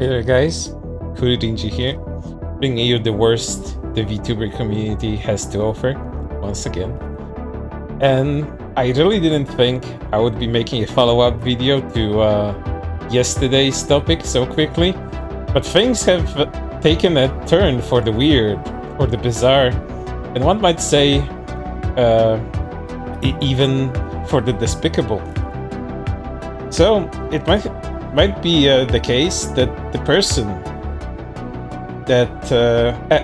Hey there guys, Kuri Rinji here, bringing you the worst the VTuber community has to offer, once again. And I really didn't think I would be making a follow-up video to yesterday's topic so quickly, but things have taken a turn for the weird, for the bizarre, and one might say even for the despicable. So it might be the case that the person that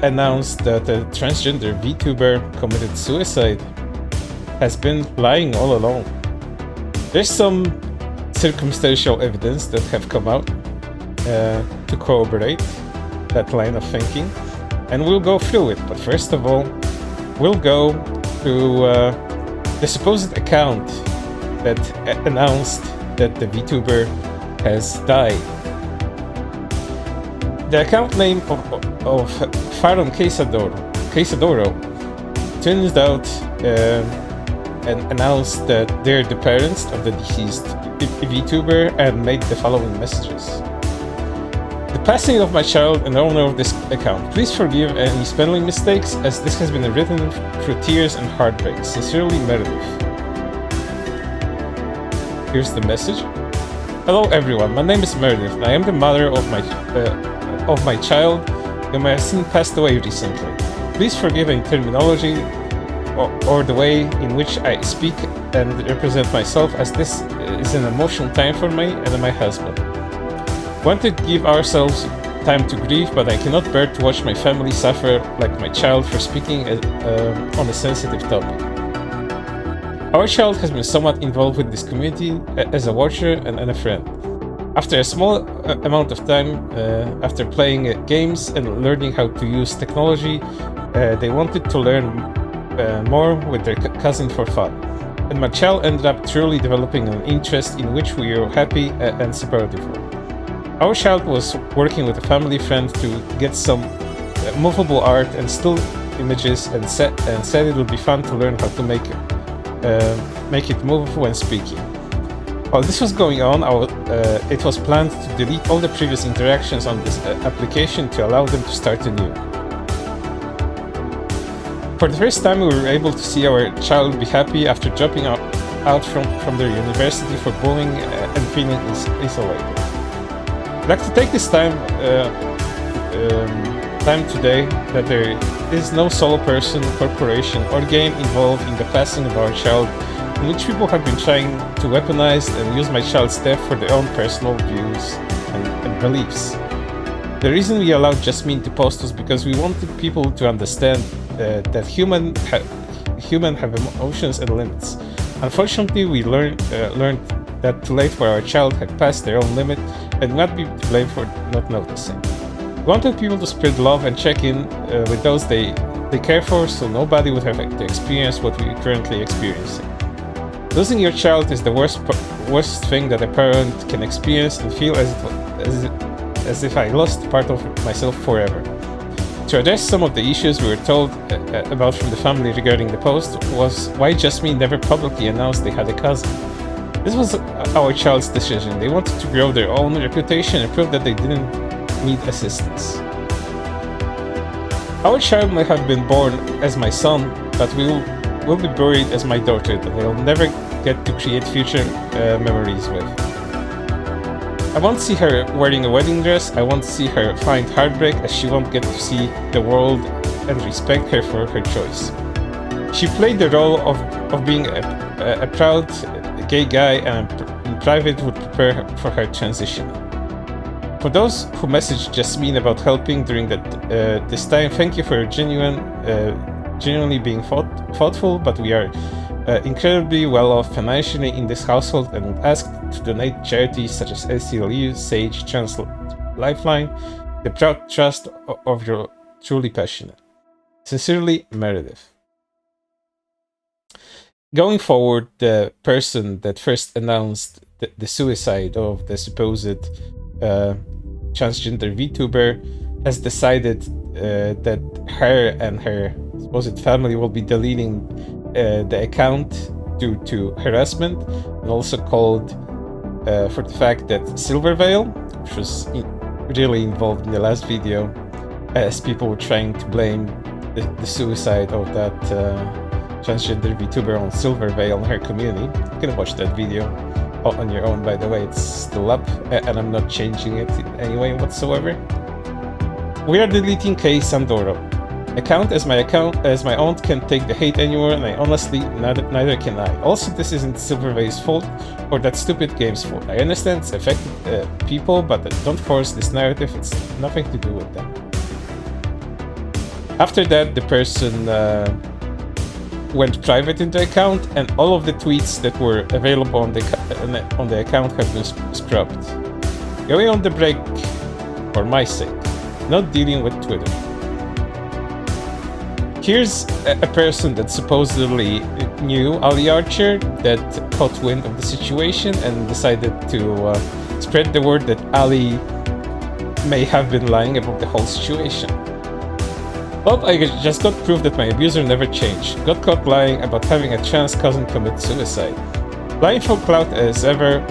announced that a transgender VTuber committed suicide has been lying all along. There's some circumstantial evidence that have come out to corroborate that line of thinking, and we'll go through it. But first of all, we'll go to the supposed account that announced that the VTuber has died. The account name of Faron Quesadoro turns out and announced that they're the parents of the deceased VTuber and made the following messages. The passing of my child and owner of this account. Please forgive any spelling mistakes, as this has been written through tears and heartbreak. Sincerely, Meredith. Here's the message. Hello everyone, my name is Meredith and I am the mother of my child whom I have seen passed away recently. Please forgive any terminology or the way in which I speak and represent myself, as this is an emotional time for me and my husband. I want to give ourselves time to grieve, but I cannot bear to watch my family suffer like my child for speaking on a sensitive topic. Our child has been somewhat involved with this community as a watcher and a friend. After a small amount of time, after playing games and learning how to use technology, they wanted to learn more with their cousin for fun. And my child ended up truly developing an interest in which we were happy and supportive of. Our child was working with a family friend to get some movable art and still images, and said it would be fun to learn how to make it move when speaking. While this was going on, it was planned to delete all the previous interactions on this application to allow them to start anew. For the first time, we were able to see our child be happy after dropping out from their university for bullying and feeling isolated. I'd like to take this time today that there is no solo person, corporation, or game involved in the passing of our child, in which people have been trying to weaponize and use my child's death for their own personal views and beliefs. The reason we allowed Jasmine to post was because we wanted people to understand that humans have emotions and limits. Unfortunately, we learned that too late, where our child had passed their own limit and not be to blame for not noticing. We wanted people to spread love and check in with those they care for, so nobody would have to experience what we're currently experiencing. Losing your child is the worst thing that a parent can experience, and feel as if I lost part of myself forever. To address some of the issues we were told about from the family regarding the post was why Jasmine never publicly announced they had a cousin. This was our child's decision. They wanted to grow their own reputation and prove that they didn't need assistance. Our child may have been born as my son, but will be buried as my daughter that I'll never get to create future memories with. I won't see her wearing a wedding dress. I won't see her find heartbreak, as she won't get to see the world and respect her for her choice. She played the role of being a proud gay guy, and in private would prepare for her transition. For those who messaged Jasmine about helping during this time, thank you for genuinely being thoughtful, but we are incredibly well off financially in this household and would ask to donate charities such as ACLU, Sage, Trans Lifeline, the proud trust of your truly passionate. Sincerely, Meredith. Going forward, the person that first announced the suicide of the supposed transgender VTuber has decided that her and her supposed family will be deleting the account due to harassment, and also called for the fact that Silvervale, which was really involved in the last video, as people were trying to blame the suicide of that transgender VTuber on Silverveil and her community. You can watch that video on your own, by the way. It's still up, and I'm not changing it in any way whatsoever. We are deleting K Sandoro. Account as my aunt can't take the hate anymore, and I honestly neither can I. Also, this isn't Silverveil's fault or that stupid game's fault. I understand it's affected people, but don't force this narrative. It's nothing to do with them. After that, the person went private in the account, and all of the tweets that were available on the account have been scrubbed. Going on the break for my sake, not dealing with Twitter. Here's a person that supposedly knew Ali Archer, that caught wind of the situation and decided to spread the word that Ali may have been lying about the whole situation. Well, I just got proof that my abuser never changed. Got caught lying about having a trans cousin commit suicide. Lying for clout as ever.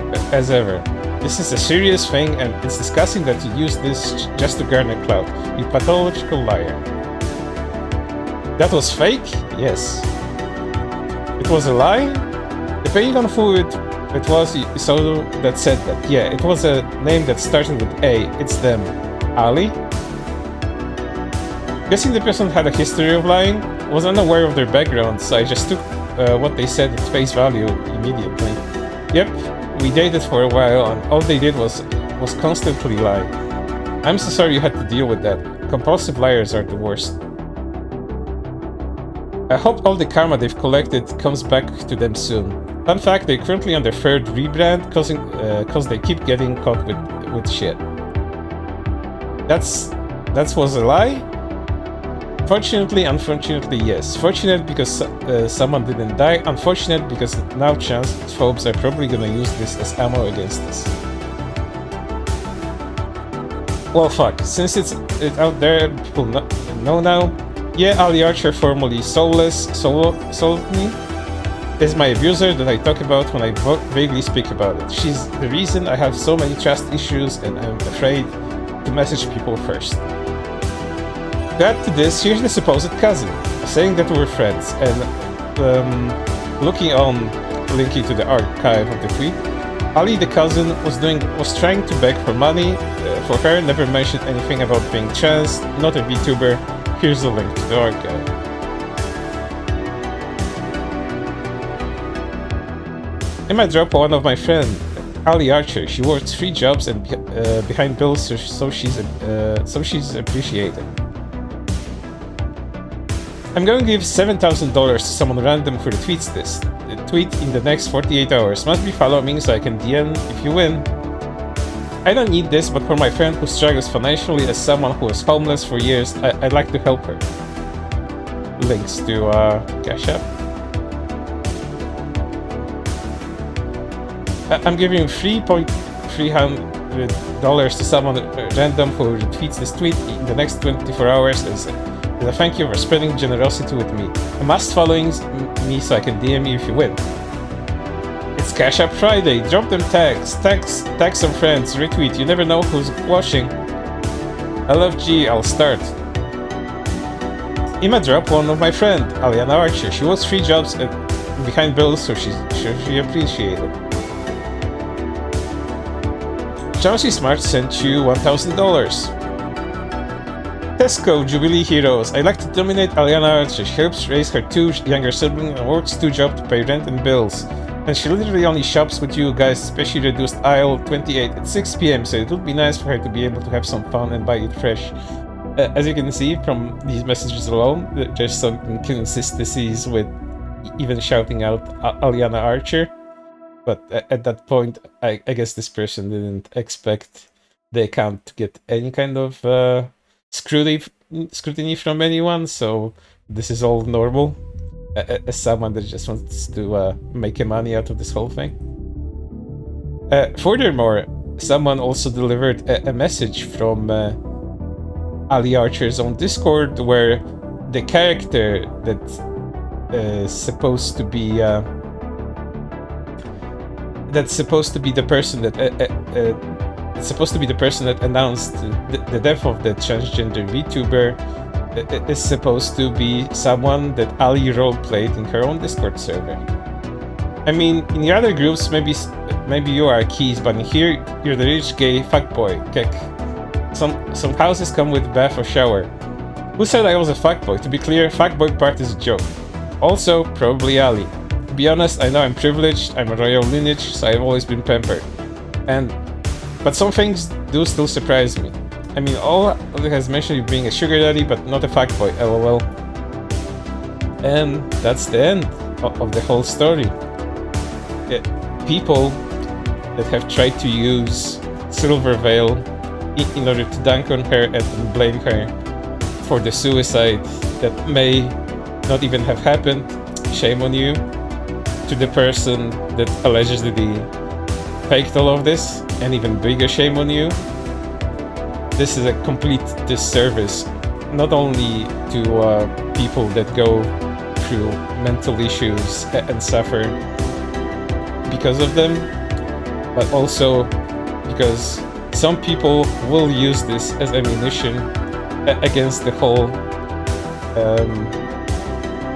This is a serious thing, and it's disgusting that you use this just to garner clout. You pathological liar. That was fake? Yes. It was a lie? Depending on who it was, you saw that said that. Yeah, it was a name that started with A. It's them. Ali? Guessing the person had a history of lying, was unaware of their background, so I just took what they said at face value immediately. Yep, we dated for a while, and all they did was constantly lie. I'm so sorry you had to deal with that. Compulsive liars are the worst. I hope all the karma they've collected comes back to them soon. Fun fact, they're currently on their third rebrand, cause they keep getting caught with shit. That was a lie? Fortunately, unfortunately, yes. Fortunate because someone didn't die. Unfortunate because now transphobes are probably gonna use this as ammo against us. Well, fuck. Since it's out there, people know now. Yeah, Ali Archer, formerly Soulless, sold me, is my abuser that I talk about when I vaguely speak about it. She's the reason I have so many trust issues, and I'm afraid to message people first. To add to this, here's the supposed cousin, saying that we're friends, and linking to the archive of the tweet, Ali the cousin was trying to beg for money for her, never mentioned anything about being trans, not a VTuber. Here's the link to the archive. I might drop one of my friend, Ali Archer. She works 3 jobs and behind bills, so she's appreciated. I'm going to give $7,000 to someone random who retweets this. The tweet in the next 48 hours. Must be following so I can DM if you win. I don't need this, but for my friend who struggles financially as someone who was homeless for years, I'd like to help her. Links to Cash App. I'm giving $3,300 to someone random who retweets this tweet in the next 24 hours as a thank you for spreading generosity with me. A must following me so I can DM you if you win. It's Cash App Friday. Drop them tags. Tag some friends. Retweet. You never know who's watching. I love G. I'll start. Ima drop one of my friend, Aliana Archer. She works 3 jobs behind bills, so she appreciated. Chelsea Smart sent you $1,000. Tesco Jubilee Heroes. I like to dominate Aliana Archer. She helps raise her 2 younger siblings and works 2 jobs to pay rent and bills. And she literally only shops with you guys, especially reduced aisle 28 at 6 PM, so it would be nice for her to be able to have some fun and buy it fresh. As you can see from these messages alone, there's some inconsistencies with even shouting out Aliana Archer. But at that point, I guess this person didn't expect the account to get any kind of scrutiny from anyone, so this is all normal. As someone that just wants to make money out of this whole thing. Furthermore, someone also delivered a message from Ali Archer's own Discord where the character that is supposed to be the person that It's supposed to be the person that announced the death of the transgender VTuber. Is supposed to be someone that Ali roleplayed in her own Discord server. I mean, in the other groups, maybe you are keys, but in here, you're the rich gay fuckboy. Kek. Some houses come with bath or shower. Who said I was a fuckboy? To be clear, fuckboy part is a joke. Also, probably Ali. To be honest, I know I'm privileged, I'm a royal lineage, so I've always been pampered. But some things do still surprise me. I mean, all Ali has mentioned you being a sugar daddy, but not a fuckboy, lol. And that's the end of the whole story. People that have tried to use Silver Veil in order to dunk on her and blame her for the suicide that may not even have happened, shame on you. To the person that allegedly faked all of this, and even bigger shame on you. This is a complete disservice, not only to people that go through mental issues and suffer because of them, but also because some people will use this as ammunition against the whole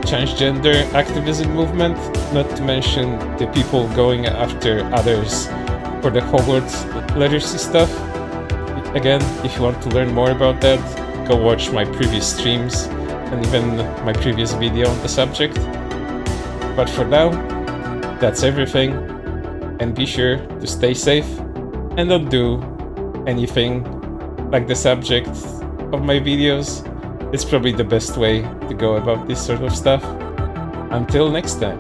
transgender activism movement, not to mention the people going after others for the Hogwarts literacy stuff. Again, if you want to learn more about that, go watch my previous streams and even my previous video on the subject. But for now, that's everything, and be sure to stay safe and don't do anything like the subject of my videos. It's probably the best way to go about this sort of stuff. Until next time.